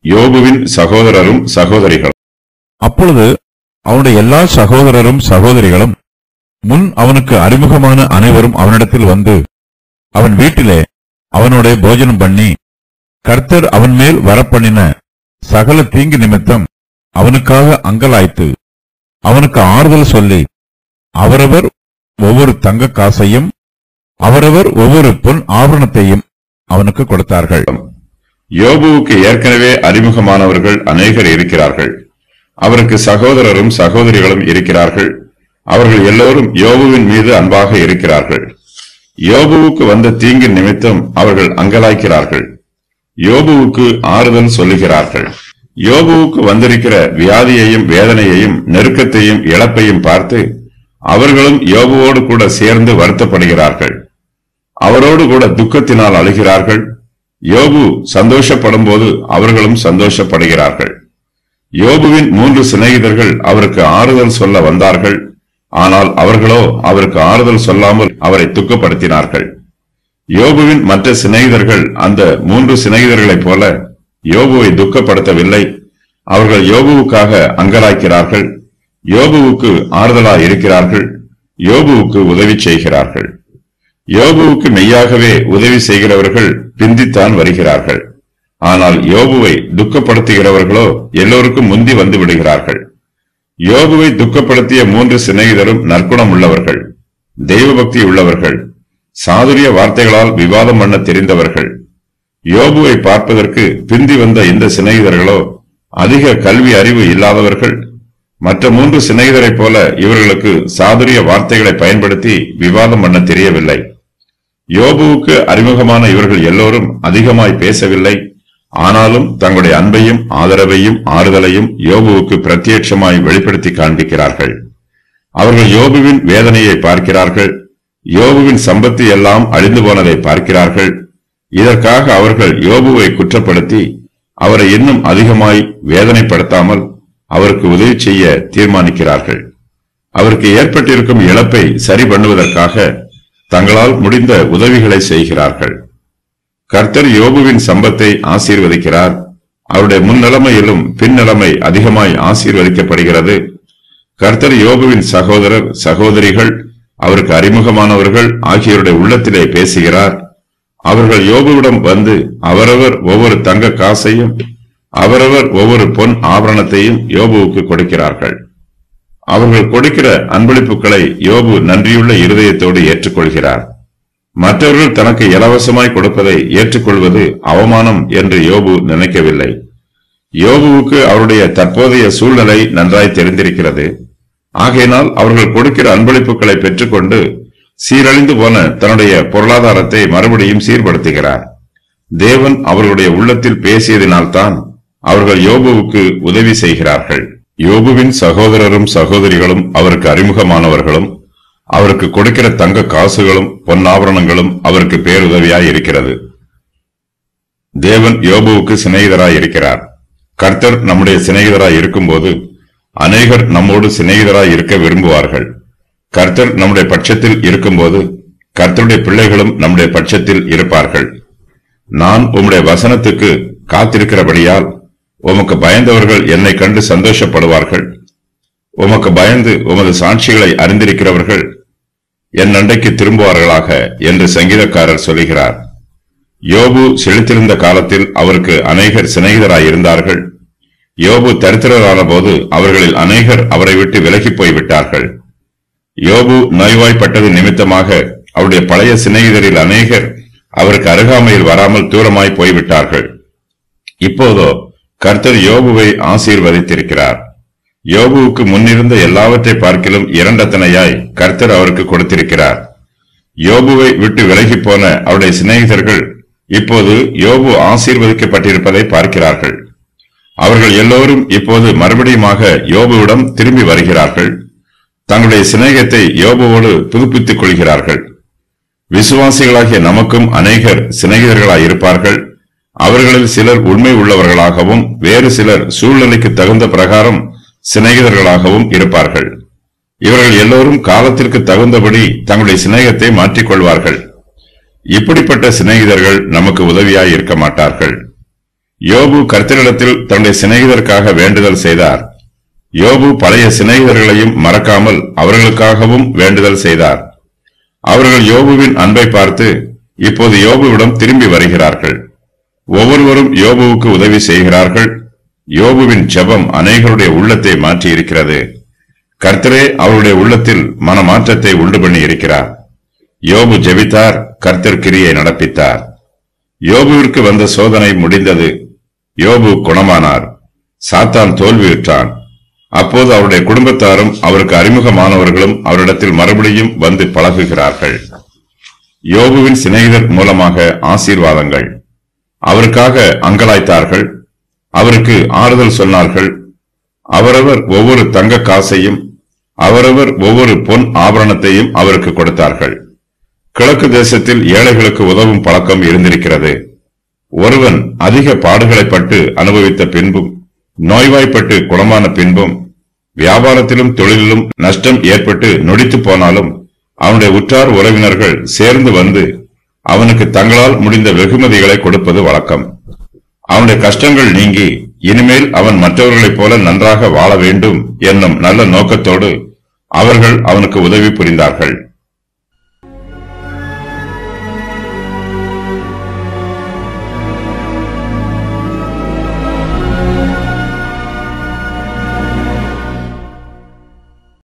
யோபுவின் சகோதரரும் சகோதரிகளும். அப்பொழுது அவனுடைய எல்லா சகோதரரும் சகோதரிகளும் முன் அவனுக்கு அறிமுகமான அனைவரும் அவனிடத்தில் வந்து அவன் வீட்டிலே அவனோட போஜனம் பண்ணி, கர்த்தர் அவன் மேல் வரப்பண்ணின சகல தீங்கு நிமித்தம் அவனுக்காக அங்கலாய்த்து அவனுக்கு ஆறுதல் சொல்லி, அவரவர் ஒவ்வொரு தங்க காசையும் அவரவர் ஒவ்வொரு பொன் ஆபரணத்தையும் அவனுக்கு கொடுத்தார்கள். யோபுவுக்கு ஏற்கனவே அறிமுகமானவர்கள் அநேகர் இருக்கிறார்கள். அவருக்கு சகோதரரும் சகோதரிகளும் இருக்கிறார்கள். அவர்கள் எல்லோரும் யோபுவின் மீது அன்பாக இருக்கிறார்கள். யோபுவுக்கு வந்த தீங்கின் நிமித்தம் அவர்கள் அங்கலாய்க்கிறார்கள். யோபுவுக்கு ஆறுதல் சொல்லுகிறார்கள். யோபுவுக்கு வந்திருக்கிற வியாதியையும் வேதனையையும் நெருக்கத்தையும் இழப்பையும் பார்த்து அவர்களும் யோபுவோடு கூட சேர்ந்து வருத்தப்படுகிறார்கள். அவரோடு கூட துக்கத்தினால் அழுகிறார்கள். யோபு சந்தோஷப்படும் போது அவர்களும் சந்தோஷப்படுகிறார்கள். யோபுவின் 3 சிநேகிதர்கள் அவருக்கு ஆறுதல் சொல்ல வந்தார்கள். ஆனால் அவர்களோ அவருக்கு ஆறுதல் சொல்லாமல் அவரை துக்கப்படுத்தினார்கள். யோபுவின் மற்ற சிநேகிதர்கள் அந்த 3 சிநேகிதர்களைப் போல யோபுவை துக்கப்படுத்தவில்லை. அவர்கள் யோபுவுக்காக அங்கலாய்க்கிறார்கள். யோபுவுக்கு ஆறுதலாய் இருக்கிறார்கள். யோபுவுக்கு உதவி செய்கிறார்கள். யோபுவுக்கு மெய்யாகவே உதவி செய்கிறவர்கள் பிந்தித்தான் வருகிறார்கள். ஆனால் யோபுவை துக்கப்படுத்துகிறவர்களோ எல்லோருக்கும் முந்தி வந்து விடுகிறார்கள். யோபுவை துக்கப்படுத்திய 3 சிநேகிதரும் நற்குணம் உள்ளவர்கள், தெய்வ பக்தி உள்ளவர்கள், சாதுரிய வார்த்தைகளால் விவாதம் பண்ண தெரிந்தவர்கள். யோபுவை பார்ப்பதற்கு பிந்தி வந்த இந்த சிநேகிதர்களோ அதிக கல்வி அறிவு இல்லாதவர்கள். மற்ற 3 சிநேகிதரைப் போல இவர்களுக்கு சாதுரிய வார்த்தைகளை பயன்படுத்தி விவாதம் பண்ண தெரியவில்லை. யோபுவுக்கு அறிமுகமான இவர்கள் எல்லோரும் அதிகமாய் பேசவில்லை. ஆனாலும் தங்களுடைய அன்பையும் ஆதரவையும் ஆறுதலையும் யோபுவுக்கு பிரத்யட்சமாய் வெளிப்படுத்தி காண்பிக்கிறார்கள். அவர்கள் யோபுவின் வேதனையை பார்க்கிறார்கள். யோபுவின் சம்பத்து எல்லாம் அழிந்து போனதை பார்க்கிறார்கள். இதற்காக அவர்கள் யோபுவை குற்றப்படுத்தி அவரை இன்னும் அதிகமாய் வேதனைப்படுத்தாமல் அவருக்கு உதவி செய்ய தீர்மானிக்கிறார்கள். அவருக்கு ஏற்பட்டிருக்கும் இழப்பை சரி பண்ணுவதற்காக தங்களால் முடிந்த உதவிகளை செய்கிறார்கள். கர்த்தர் யோபுவின் சம்பத்தை ஆசீர்வதிக்கிறார். அவருடைய முன்னிலைமையிலும் பின்னிலைமை அதிகமாய் ஆசீர்வதிக்கப்படுகிறது. கர்த்தர் யோபுவின் சகோதரர் சகோதரிகள் அவருக்கு அறிமுகமானவர்கள் ஆகியோருடைய உள்ளத்திலே பேசுகிறார். அவர்கள் யோபுவிடம் வந்து அவரவர் ஒவ்வொரு தங்க காசையும் அவரவர் ஒவ்வொரு பொன் ஆபரணத்தையும் யோபுவுக்கு கொடுக்கிறார்கள். அவர்கள் கொடுக்கிற அன்பளிப்புகளை யோபு நன்றியுள்ள இருதயத்தோடு ஏற்றுக்கொள்கிறார். மற்றவர்கள் தனக்கு இலவசமாய் கொடுப்பதை ஏற்றுக்கொள்வது அவமானம் என்று யோபு நினைக்கவில்லை. யோபுவுக்கு அவருடைய தற்போதைய சூழ்நிலை நன்றாய் தெரிந்திருக்கிறது. ஆகையினால் அவர்கள் கொடுக்கிற அன்பளிப்புகளை பெற்றுக்கொண்டு சீரழிந்து போன தன்னுடைய பொருளாதாரத்தை மறுபடியும் சீர்படுத்துகிறார். தேவன் அவர்களுடைய உள்ளத்தில் பேசியதினால்தான் அவர்கள் யோபுவுக்கு உதவி செய்கிறார்கள். யோபுவின் சகோதரரும் சகோதரிகளும் அவருக்கு அறிமுகமானவர்களும் அவருக்கு கொடுக்கிற தங்க காசுகளும் பொன்னாபரணங்களும் அவருக்கு பேருதவியாய் இருக்கிறது. தேவன் யோபுவுக்கு சிநேகிதராய் இருக்கிறார். கர்த்தர் நம்முடைய சிநேகிதராய் இருக்கும்போது அநேகர் நம்மோடு சிநேகிதராய் இருக்க விரும்புவார்கள். கர்த்தர் நம்முடைய பட்சத்தில் இருக்கும்போது கர்த்தருடைய பிள்ளைகளும் நம்முடைய பட்சத்தில் இருப்பார்கள். நான் உம்முடைய வசனத்துக்கு காத்திருக்கிறபடியால் உமக்கு பயந்தவர்கள் என்னை கண்டு சந்தோஷப்படுவார்கள். உமக்கு பயந்து உமது சாட்சிகளை அறிந்திருக்கிறவர்கள் என் அண்டைக்கு திரும்புவார்களாக என்று சங்கீதக்காரர் சொல்கிறார். யோபு செழித்திருந்த காலத்தில் அவருக்கு அநேகர் சிநேகிதராய் இருந்தார்கள். யோபு தரித்திரரான போது அவர்களில் அநேகர் அவரை விட்டு விலகி போய்விட்டார்கள். யோபு நோய்வாய்ப்பட்டது நிமித்தமாக அவருடைய பழைய சிநேகிதரில் அநேகர் அவருக்கு அருகாமையில் வராமல் தூரமாய் போய்விட்டார்கள். இப்போதோ கர்த்தர் யோபுவை ஆசீர்வதித்திருக்கிறார். யோபுவுக்கு முன்னிருந்த எல்லாவற்றை பார்க்கிலும் இரண்டத்தனையாய் கர்த்தர் அவருக்கு கொடுத்திருக்கிறார். யோபுவை விட்டு விலகி போன அவருடைய சிநேகிதர்கள் இப்போது யோபு ஆசீர்வதிக்கப்பட்டிருப்பதை பார்க்கிறார்கள். அவர்கள் எல்லோரும் இப்போது மறுபடியுமாக யோபுவிடம் திரும்பி வருகிறார்கள். தங்களுடைய சிநேகத்தை யோபுவோடு புதுப்பித்துக் கொள்கிறார்கள். விசுவாசிகளாகிய நமக்கும் அநேகர் சிநேகிதர்களாய் இருப்பார்கள். அவர்களில் சிலர் உண்மை உள்ளவர்களாகவும் வேறு சிலர் சூழ்நிலைக்கு தகுந்த பிரகாரம் சிநேகிதர்களாகவும் இருப்பார்கள். இவர்கள் எல்லோரும் காலத்திற்கு தகுந்தபடி தங்களுடைய சிநேகத்தை மாற்றிக்கொள்வார்கள். இப்படிப்பட்ட சிநேகிதர்கள் நமக்கு உதவியாய் இருக்க மாட்டார்கள். யோபு கர்த்தரிடத்தில் தன்னுடைய சிநேகிதருக்காக வேண்டுதல் செய்தார். யோபு பழைய சிநேகிதர்களையும் மறக்காமல் அவர்களுக்காகவும் வேண்டுதல் செய்தார். அவர்கள் யோபுவின் அன்பை பார்த்து இப்போது யோபுவிடம் திரும்பி வருகிறார்கள். ஒவ்வொருவரும் யோபுவுக்கு உதவி செய்கிறார்கள். யோபுவின் ஜெபம் அநேகருடைய உள்ளத்தை மாற்றி இருக்கிறது. கர்த்தரே அவருடைய உள்ளத்தில் மனமாற்றத்தை உண்டு பண்ணி இருக்கிறார். யோபு ஜெபித்தார், கர்த்தர் கிரியை நடப்பித்தார். யோபுவிற்கு வந்த சோதனை முடிந்தது. யோபு குணமானார். சாத்தான் தோல்வியுற்றான். அப்போது அவருடைய குடும்பத்தாரும் அவருக்கு அறிமுகமானவர்களும் அவரிடத்தில் மறுபடியும் வந்து பழகுகிறார்கள். யோபுவின் சிநேகிதர் மூலமாக ஆசீர்வாதங்கள். அவருக்காக அங்கலாய்த்தார்கள். அவருக்கு ஆறுதல் சொன்னார்கள். அவரவர் ஒவ்வொரு தங்க காசையும் அவரவர் ஒவ்வொரு பொன் ஆபரணத்தையும் அவருக்கு கொடுத்தார்கள். கிழக்கு தேசத்தில் ஏழைகளுக்கு உதவும் பழக்கம் இருந்திருக்கிறது. ஒருவன் அதிக பாடுகளைப்பட்டு அனுபவித்த பின்பும், நோய்வாய்ப்பட்டு குணமான பின்பும், வியாபாரத்திலும் தொழிலிலும் நஷ்டம் ஏற்பட்டு நொடித்து போனாலும் அவனுடைய உற்றார் உறவினர்கள் சேர்ந்து வந்து அவனுக்கு தங்களால் முடிந்த வெகுமதிகளை கொடுப்பது வழக்கம். அவனுடைய கஷ்டங்கள் நீங்கி இனிமேல் அவன் மற்றவர்களைப் போல நன்றாக வாழ வேண்டும் என்னும் நல்ல நோக்கத்தோடு அவர்கள் அவனுக்கு உதவி புரிந்தார்கள்.